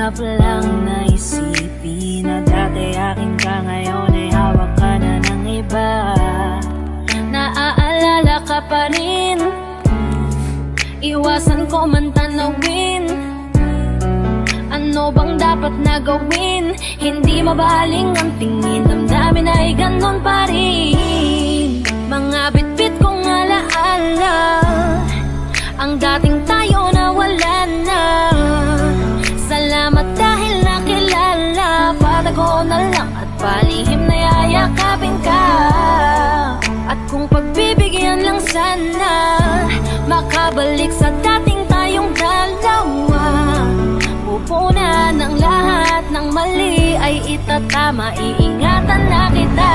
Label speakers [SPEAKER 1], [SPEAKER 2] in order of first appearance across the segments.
[SPEAKER 1] Sarap lang na isipin na dati akin ka, ngayon ay hawak ka na ng iba. Naaalala ka pa rin, iwasan ko man tanawin. Ano bang dapat na gawin? Hindi mabaling ang tingin, damdamin ay ganon pa rin. Mga bitbit kong alaala, ang dating tayo na wala na. Salamat dahil nakilala, patago na lang at palihim na yayakapin ka. At kung pagbibigyan lang sana, makabalik sa dating tayong dalawa. Pupunan ng lahat ng mali ay itatama, iingatan na kita.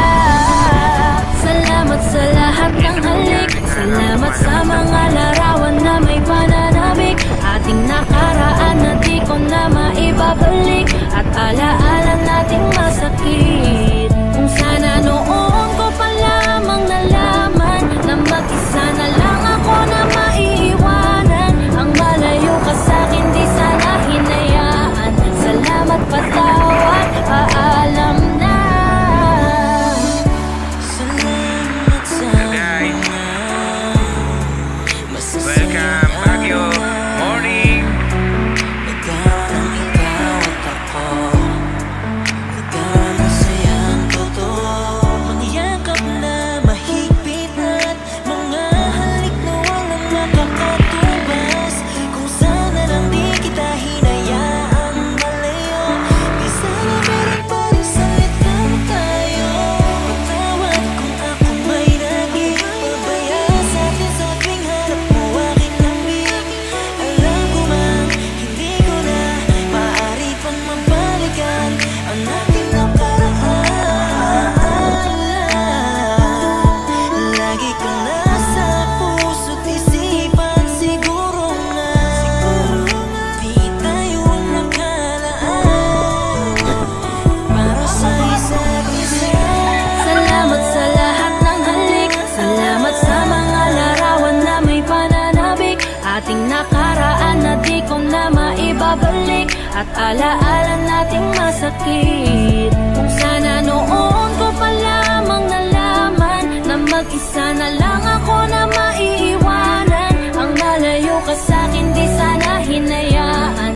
[SPEAKER 1] Salamat sa lahat ng halik, salamat sa mga larawan na may pananabik. Ating nakaraan na di ko na maibabalik, at alaala nating masakit. Kung sana noon ko pa lamang nalaman na mag-isa na lang ako na maiiwanan. Ang malayo ka sa'kin di sana hinayaan. Salamat, patawad, paalam na. Salamat sa mga masasayang
[SPEAKER 2] Welcome, Baguio. Morning.
[SPEAKER 1] ikaw ang ikaw at ako. Ikaw ang masayang totoo. Mga yakap na mahigpit at mga halik na walang makakatubas. Kung sana lang di kita hinayaang malayo, di sana meron pa rin salita mo tayo. Patawad kung ako may naging pabaya sa'tin sa tuwing harap mo aking lambing. Alam ko man, hindi ko na maaari pang mabalikan ang ating nakaraan. Lagi ka nasa puso't isipan, siguro nga di tayo nakalaan para sa isa't isa. Salamat sa lahat ng halik, salamat sa mga larawan na may pananabik. Ating nakaraan na di ko na maibabalik, at alaala nating masakit.